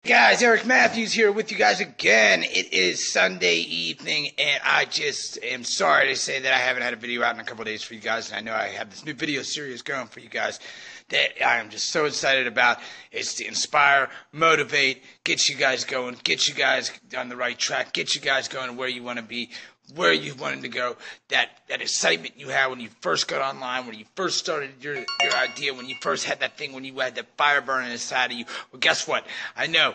Guys, Eric Matthews here with you guys again. It is Sunday evening, and I just am sorry to say that I haven't had a video out in a couple of days for you guys, and I know I have this new video series going for you guys that I am just so excited about. It's to inspire, motivate, get you guys going, get you guys on the right track, get you guys going where you want to be, where you wanted to go, that excitement you had when you first got online, when you first started your idea, when you first had that thing, when you had that fire burning inside of you. Well, guess what? I know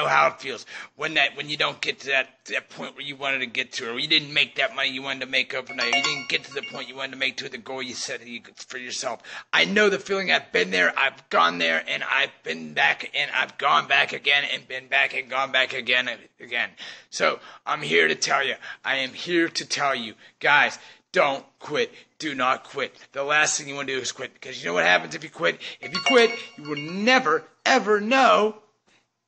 how it feels when you don't get to that point where you wanted to get to, or you didn't make that money you wanted to make overnight. You didn't get to the point you wanted to make to the goal you set for yourself. I know the feeling. I've been there. I've gone there, and I've been back, and I've gone back again, and been back and gone back again and again. So I'm here to tell you. I am here to tell you, guys, don't quit. Do not quit. The last thing you want to do is quit, because you know what happens if you quit? If you quit, you will never, ever know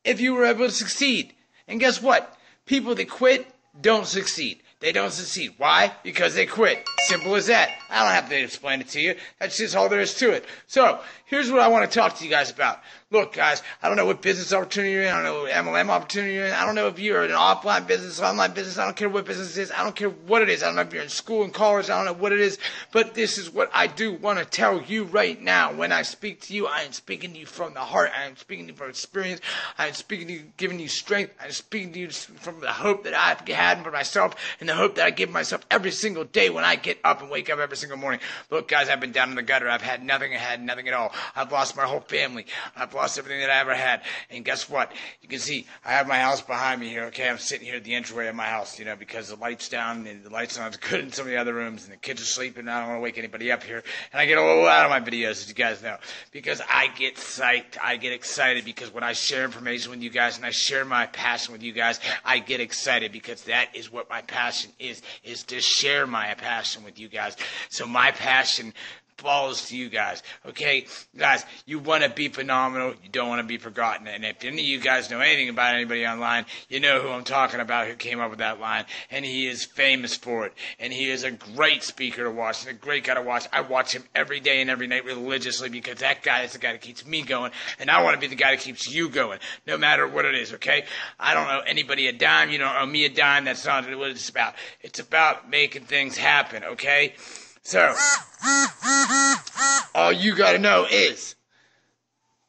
if you were able to succeed. And guess what? People that quit don't succeed. They don't succeed. Why? Because they quit. Simple as that. I don't have to explain it to you. That's just all there is to it. So, here's what I want to talk to you guys about. Look, guys, I don't know what business opportunity you're in. I don't know what MLM opportunity you're in. I don't know if you're in an offline business, online business. I don't care what business it is. I don't care what it is. I don't know if you're in school and college. I don't know what it is. But this is what I do want to tell you right now. When I speak to you, I am speaking to you from the heart. I am speaking to you from experience. I am speaking to you, giving you strength. I am speaking to you from the hope that I've had for myself and the hope that I give myself every single day when I get up and wake up every single morning. Look, guys, I've been down in the gutter. I've had nothing. I had nothing at all. I've lost my whole family. I've lost everything that I ever had. And guess what? You can see I have my house behind me here. Okay, I'm sitting here at the entryway of my house, because the light's down and the light's not as good in some of the other rooms, and the kids are sleeping. I don't want to wake anybody up here. And I get a little out of my videos, as you guys know, because I get psyched. I get excited because when I share information with you guys and I share my passion with you guys, I get excited because that is what my passion is to share my passion with you guys. So my passion falls to you guys. Okay, guys, you want to be phenomenal. You don't want to be forgotten. And if any of you guys know anything about anybody online, you know who I'm talking about, who came up with that line. And he is famous for it. And he is a great speaker to watch and a great guy to watch. I watch him every day and every night religiously because that guy is the guy that keeps me going. And I want to be the guy that keeps you going, no matter what it is, okay? I don't owe anybody a dime. You don't owe me a dime. That's not what it's about. It's about making things happen, okay? So, all you gotta know is,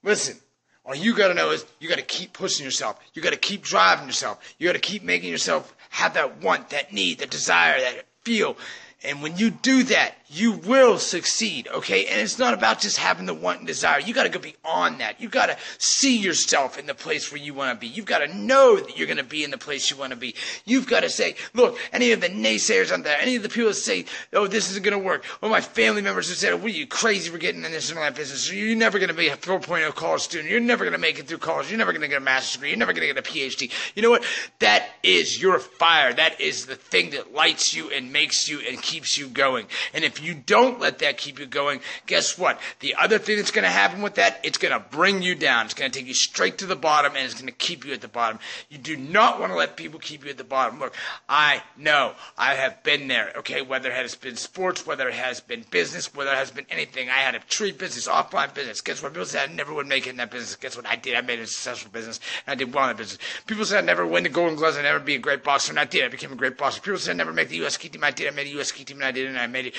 listen, all you gotta know is you gotta keep pushing yourself. You gotta keep driving yourself. You gotta keep making yourself have that want, that need, that desire, that feel. And when you do that, you will succeed, okay? And it's not about just having the want and desire. You got to go beyond that. You got to see yourself in the place where you want to be. You've got to know that you're going to be in the place you want to be. You've got to say, look, any of the naysayers out there, any of the people that say, oh, this isn't going to work, or my family members who said, oh, what are you crazy for getting in this and that business? You're never going to be a 4.0 college student. You're never going to make it through college. You're never going to get a master's degree. You're never going to get a PhD. You know what? That is your fire. That is the thing that lights you and makes you and keeps you going. And if you don't let that keep you going, guess what? The other thing that's going to happen with that, it's going to bring you down. It's going to take you straight to the bottom, and it's going to keep you at the bottom. You do not want to let people keep you at the bottom. Look, I know. I have been there, okay? Whether it has been sports, whether it has been business, whether it has been anything. I had a tree business, offline business. Guess what? People said I never would make it in that business. Guess what? I did. I made a successful business, and I did well in that business. People said I'd never win the Golden Gloves, I'd never be a great boxer, and I did. I became a great boxer. People said I'd never make the U.S. ski team. I did. I made a U.S. ski team, and I did, and I made it.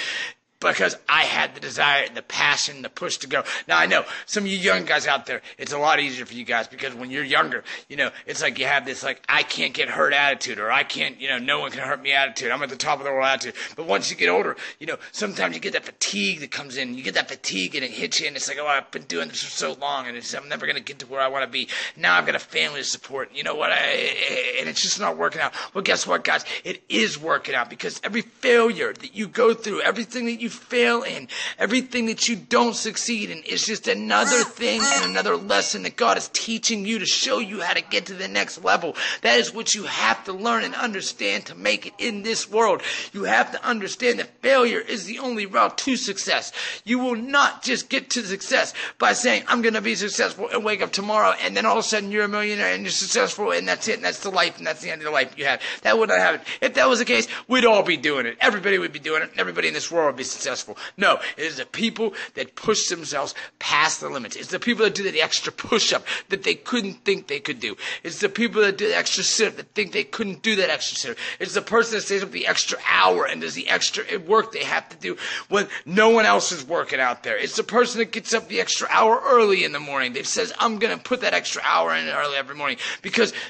Because I had the desire, the passion, the push to go. Now, I know some of you young guys out there, it's a lot easier for you guys because when you're younger, it's like you have this, I can't get hurt attitude, or I can't, no one can hurt me attitude. I'm at the top of the world attitude. But once you get older, sometimes you get that fatigue that comes in. You get that fatigue and it hits you and it's like, oh, I've been doing this for so long and I'm never going to get to where I want to be. Now I've got a family to support. You know what? And it's just not working out. Well, guess what, guys? It is working out because every failure that you go through, everything that you fail in, everything that you don't succeed in, is just another thing and another lesson that God is teaching you to show you how to get to the next level. That is what you have to learn and understand to make it in this world. You have to understand that failure is the only route to success. You will not just get to success by saying, I'm going to be successful and wake up tomorrow and then all of a sudden you're a millionaire and you're successful and that's it and that's the life and that's the end of the life you have. That would not happen. If that was the case, we'd all be doing it. Everybody would be doing it. Everybody in this world would be successful. successful. No, it is the people that push themselves past the limits. It's the people that do the extra push-up that they couldn't think they could do. It's the people that do the extra sit-up that think they couldn't do that extra sit-up. It's the person that stays up the extra hour and does the extra work they have to do when no one else is working out there. It's the person that gets up the extra hour early in the morning. That says, I'm going to put that extra hour in early every morning.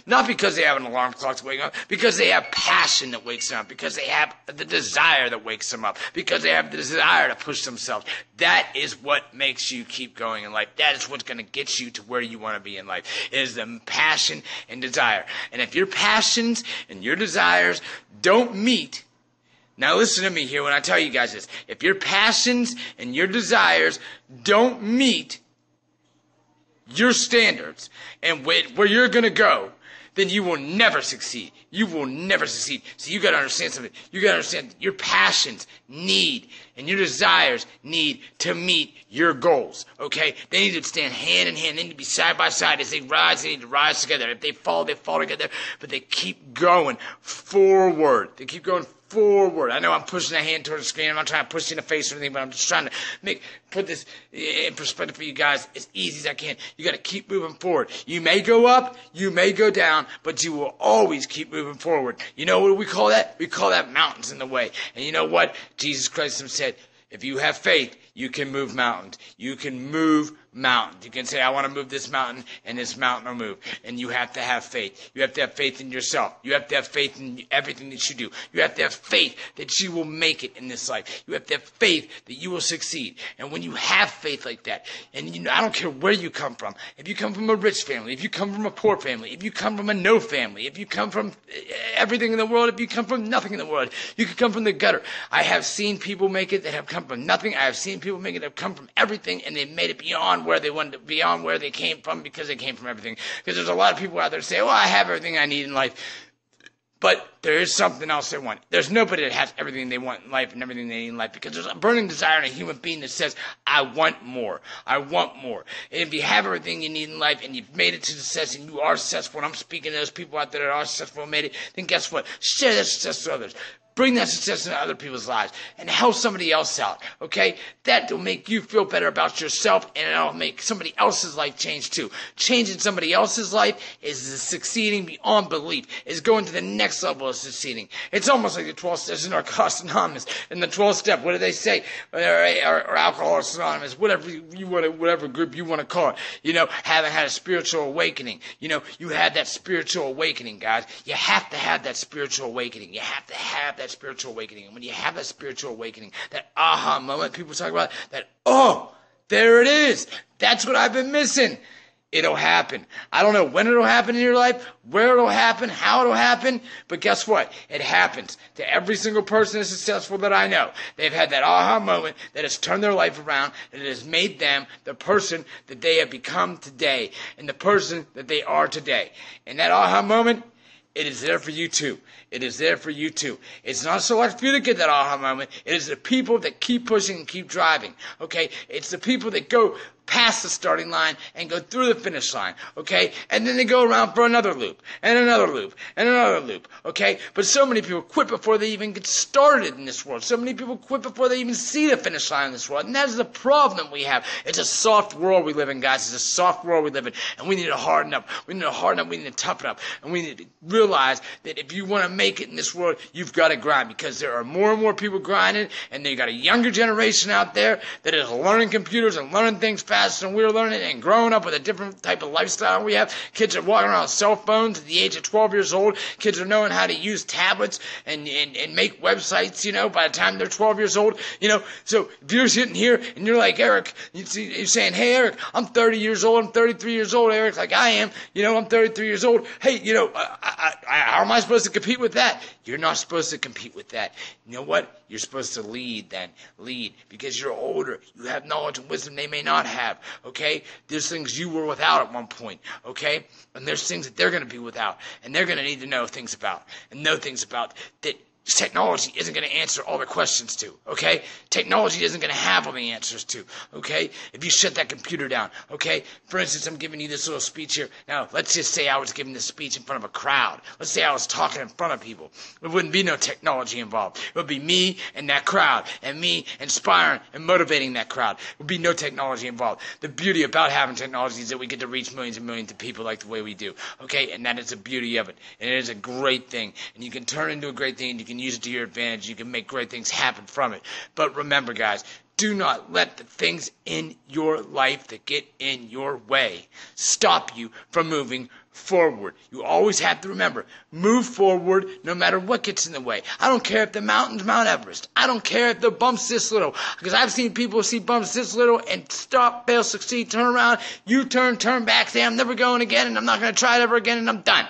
Not because they have an alarm clock to wake up, because they have passion that wakes them up, because they have the desire that wakes them up, because they have the desire to push themselves. That is what makes you keep going in life. That is what's going to get you to where you want to be in life. It is the passion and desire. And if your passions and your desires don't meet, now listen to me here when I tell you guys this. If your passions and your desires don't meet your standards and where you're going to go, then you will never succeed. You will never succeed. So you got to understand something. You got to understand that your passions need and your desires need to meet your goals. Okay? They need to stand hand in hand. They need to be side by side. As they rise, they need to rise together. If they fall together. But they keep going forward. They keep going forward. I know I'm pushing a hand towards the screen. I'm not trying to push you in the face or anything, but I'm just trying to put this in perspective for you guys as easy as I can. You got to keep moving forward. You may go up, you may go down, but you will always keep moving forward. You know what we call that? We call that mountains in the way. And you know what? Jesus Christ said, if you have faith, you can move mountains. You can move mountains. You can say, I want to move this mountain, and this mountain will move. And you have to have faith. You have to have faith in yourself. You have to have faith in everything that you do. You have to have faith that you will make it in this life. You have to have faith that you will succeed. And when you have faith like that, and I don't care where you come from, if you come from a rich family, if you come from a poor family, if you come from a no family, if you come from everything in the world, if you come from nothing in the world, you could come from the gutter. I have seen people make it that have come from nothing. I have seen people make it that have come from everything, and they've made it beyond where they wanted to, beyond where they came from, because they came from everything. Because there's a lot of people out there that say, well, I have everything I need in life. But there is something else they want. There's nobody that has everything they want in life and everything they need in life, because there's a burning desire in a human being that says, I want more. I want more. And if you have everything you need in life and you've made it to success and you are successful, and I'm speaking to those people out there that are successful and made it, then guess what? Share that success with others. Bring that success into other people's lives and help somebody else out, okay? That will make you feel better about yourself, and it'll make somebody else's life change too. Changing somebody else's life is succeeding beyond belief, is going to the next level of succeeding. It's almost like the 12 steps in Narcotics Anonymous. In the 12th step, what do they say? Or Alcoholics Anonymous, whatever you want to, whatever group you want to call it. Haven't had a spiritual awakening. You had that spiritual awakening, guys. You have to have that spiritual awakening. You have to have that spiritual awakening. And when you have that spiritual awakening, that aha moment people talk about, that, oh, there it is. That's what I've been missing. It'll happen. I don't know when it'll happen in your life, where it'll happen, how it'll happen, but guess what? It happens to every single person that's successful that I know. They've had that aha moment that has turned their life around, and it has made them the person that they have become today, and the person that they are today. And that aha moment, it is there for you too. It is there for you too. It's not so much for you to get that aha moment. It is the people that keep pushing and keep driving. Okay? It's the people that go past the starting line and go through the finish line, okay? And then they go around for another loop, and another loop, and another loop, okay? But so many people quit before they even get started in this world. So many people quit before they even see the finish line in this world. And that is the problem we have. It's a soft world we live in, guys. It's a soft world we live in. And we need to harden up. We need to harden up. We need to toughen up. And we need to realize that if you want to make it in this world, you've got to grind, because there are more and more people grinding, and you got a younger generation out there that is learning computers and learning things faster than we're learning, and growing up with a different type of lifestyle we have. Kids are walking around with cell phones at the age of 12 years old. Kids are knowing how to use tablets and make websites, by the time they're 12 years old. So if you're sitting here and you're like, Eric, you're saying, hey, Eric, I'm 30 years old. I'm 33 years old, Eric, like I am. I'm 33 years old. Hey, how am I supposed to compete with that? You're not supposed to compete with that. You know what? You're supposed to lead then. Lead. Because you're older. You have knowledge and wisdom they may not have. Okay? There's things you were without at one point. Okay? And there's things that they're going to be without. And they're going to need to know things about. And know things about that technology isn't going to answer all the questions to, okay? Technology isn't going to have all the answers to, okay? If you shut that computer down, okay? For instance, I'm giving you this little speech here. Now, let's just say I was giving this speech in front of a crowd. Let's say I was talking in front of people. There wouldn't be no technology involved. It would be me and that crowd, and me inspiring and motivating that crowd. There would be no technology involved. The beauty about having technology is that we get to reach millions and millions of people like the way we do, okay? And that is the beauty of it. And it is a great thing. And you can turn it into a great thing, and you can use it to your advantage. You can make great things happen from it. But remember, guys, do not let the things in your life that get in your way stop you from moving forward. You always have to remember, move forward no matter what gets in the way. I don't care if the mountain's Mount Everest. I don't care if the bump's this little. Because I've seen people see bumps this little and stop, fail, succeed, turn around, turn back, say I'm never going again and I'm not going to try it ever again and I'm done.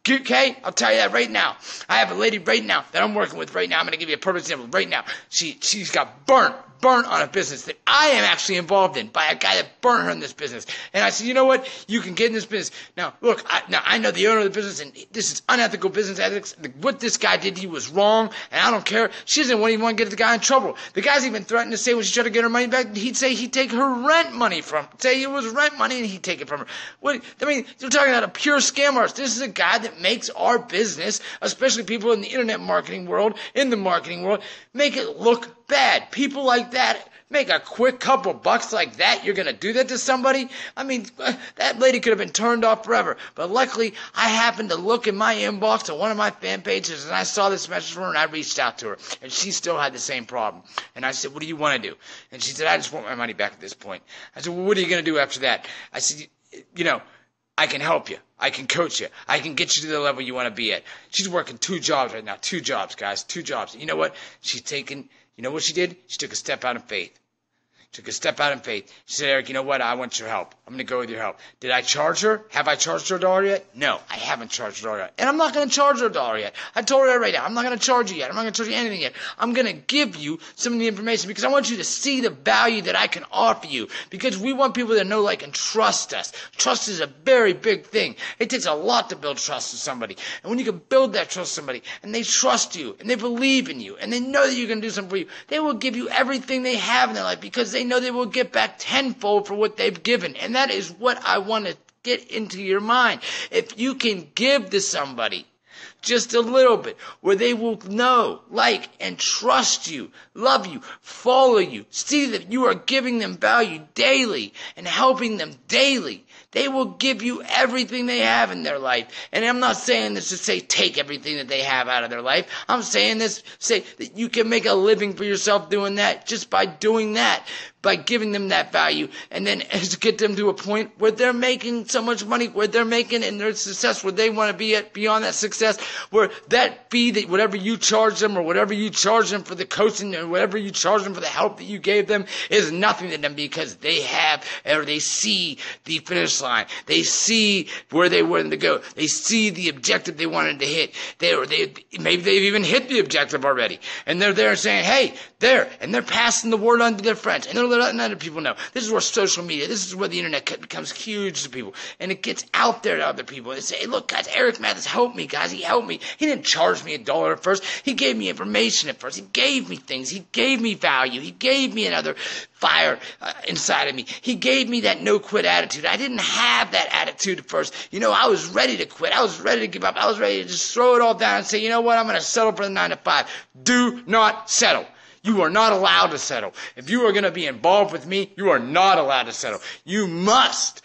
Okay, I'll tell you that right now. I have a lady right now that I'm working with right now. I'm going to give you a perfect example right now. She's got burnt on a business that I am actually involved in by a guy that burnt her in this business. And I said, you know what? You can get in this business. Now, look, I know the owner of the business, and this is unethical business ethics. What this guy did, he was wrong, and I don't care. She doesn't even want to get the guy in trouble. The guy's even threatened to say when she tried to get her money back, he'd say he'd take her rent money say it was rent money, and he'd take it from her. What, I mean, you're talking about a pure scam artist. This is a guy that makes our business, especially people in the internet marketing world, make it look bad. People like that make a quick couple bucks like that. You're going to do that to somebody? I mean, that lady could have been turned off forever. But luckily, I happened to look in my inbox on one of my fan pages, and I saw this message from her, and I reached out to her. And she still had the same problem. And I said, what do you want to do? And she said, I just want my money back at this point. I said, well, what are you going to do after that? I said, you know, I can help you. I can coach you. I can get you to the level you want to be at. She's working 2 jobs right now. 2 jobs, guys. 2 jobs. You know what? You know what she did? She took a step out in faith. She said, Eric, you know what? I want your help. I'm going to go with your help. Did I charge her? Have I charged her $1 yet? No, I haven't charged her $1 yet. And I'm not going to charge her $1 yet. I told her that right now. I'm not going to charge you yet. I'm not going to charge you anything yet. I'm going to give you some of the information because I want you to see the value that I can offer you, because we want people to know, like, and trust us. Trust is a very big thing. It takes a lot to build trust with somebody. And when you can build that trust with somebody and they trust you and they believe in you and they know that you're going to do something for you, they will give you everything they have in their life because they know they will get back tenfold for what they've given. And that is what I want to get into your mind. If you can give to somebody just a little bit, where they will know, like, and trust you, love you, follow you, see that you are giving them value daily and helping them daily, they will give you everything they have in their life. And I'm not saying this to say take everything that they have out of their life. I'm saying this to say that you can make a living for yourself doing that, just by doing that, by giving them that value, and then get them to a point where they're making so much money, where they're making and their success, where they want to be at beyond that success, where that fee, that whatever you charge them or whatever you charge them for the coaching or whatever you charge them for the help that you gave them is nothing to them, because they have, or they see the finish line. They see where they wanted to go. They see the objective they wanted to hit. Maybe they've even hit the objective already. And they're there saying, hey, there. And they're passing the word on to their friends. And they're letting other people know. This is where social media, this is where the internet becomes huge to people. And it gets out there to other people. And they say, hey, look, guys, Eric Mathis helped me, guys. He helped me. He didn't charge me $1 at first. He gave me information at first. He gave me things. He gave me value. He gave me another fire inside of me. He gave me that no-quit attitude. I didn't have that attitude at first. You know, I was ready to quit. I was ready to give up. I was ready to just throw it all down and say, you know what, I'm going to settle for the 9 to 5. Do not settle. You are not allowed to settle. If you are going to be involved with me, you are not allowed to settle. You must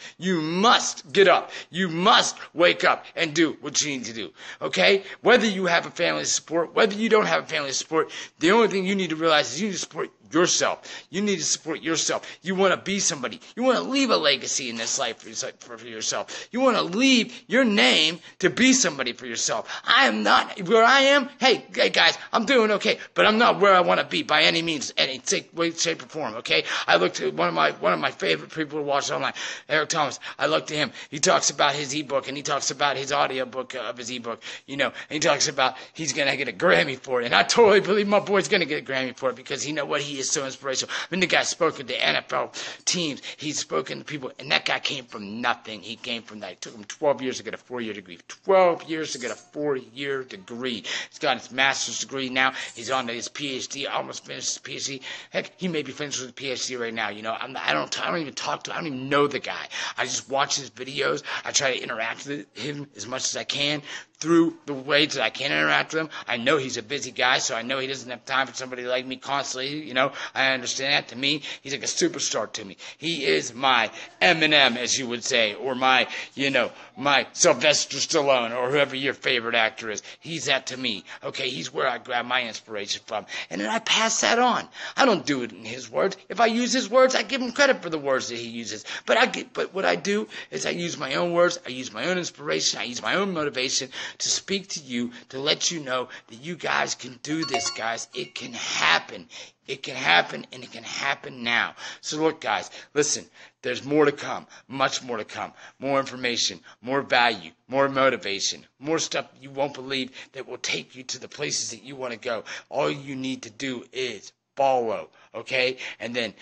get up. You must wake up and do what you need to do. Okay? Whether you have a family support, whether you don't have a family support, the only thing you need to realize is you need to support yourself. You need to support yourself. You want to be somebody. You want to leave a legacy in this life for yourself. You want to leave your name to be somebody for yourself. I am not where I am. Hey guys, I'm doing okay, but I'm not where I want to be by any means, any way, shape, or form. Okay? I looked at one of my favorite people to watch online, Eric Thomas. I looked at him. He talks about his ebook, and he talks about his audiobook of his ebook. You know, and he talks about he's gonna get a Grammy for it, and I totally believe my boy's gonna get a Grammy for it, because you know what, he is so inspirational. I mean, the guy's spoken to NFL teams. He's spoken to people, and that guy came from nothing. He came from that. It took him 12 years to get a 4-year degree. 12 years to get a 4-year degree. He's got his master's degree now. He's on to his PhD, almost finished his PhD. Heck, he may be finished with a PhD right now. You know, I don't even talk to him. I don't even know the guy. I just watch his videos. I try to interact with him as much as I can through the ways that I can interact with him. I know he's a busy guy, so I know he doesn't have time for somebody like me constantly. You know, I understand that. To me, he's like a superstar to me. He is my Eminem, as you would say, or my, you know, my Sylvester Stallone, or whoever your favorite actor is. He's that to me. Okay, he's where I grab my inspiration from, and then I pass that on. I don't do it in his words. If I use his words, I give him credit for the words that he uses. But what I do is I use my own words. I use my own inspiration. I use my own motivation to speak to you, to let you know that you guys can do this, guys. It can happen. It can happen, and it can happen now. So look, guys, listen, there's more to come, much more to come, more information, more value, more motivation, more stuff you won't believe that will take you to the places that you want to go. All you need to do is follow, okay? And then,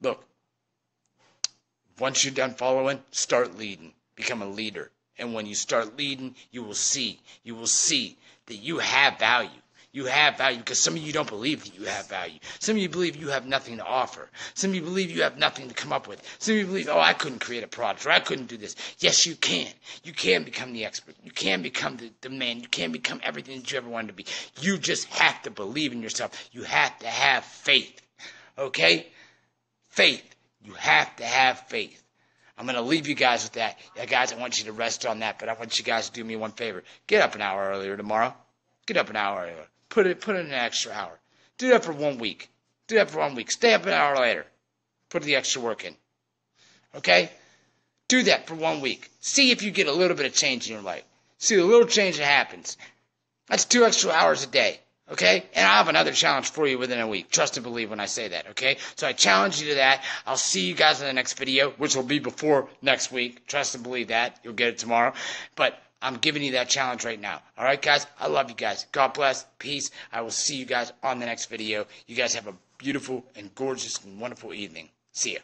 look, once you're done following, start leading. Become a leader. And when you start leading, you will see that you have value. You have value because some of you don't believe that you have value. Some of you believe you have nothing to offer. Some of you believe you have nothing to come up with. Some of you believe, oh, I couldn't create a product, or I couldn't do this. Yes, you can. You can become the expert. You can become the man. You can become everything that you ever wanted to be. You just have to believe in yourself. You have to have faith. Okay? Faith. You have to have faith. I'm going to leave you guys with that. Yeah, guys, I want you to rest on that, but I want you guys to do me one favor. Get up an hour earlier tomorrow. Get up an hour earlier. Put in an extra hour. Do that for 1 week. Do that for 1 week. Stay up an hour later. Put the extra work in. Okay? Do that for 1 week. See if you get a little bit of change in your life. See the little change that happens. That's 2 extra hours a day. Okay? And I'll have another challenge for you within a week. Trust and believe when I say that. Okay? So I challenge you to that. I'll see you guys in the next video, which will be before next week. Trust and believe that. You'll get it tomorrow. But I'm giving you that challenge right now. All right, guys? I love you guys. God bless. Peace. I will see you guys on the next video. You guys have a beautiful and gorgeous and wonderful evening. See ya.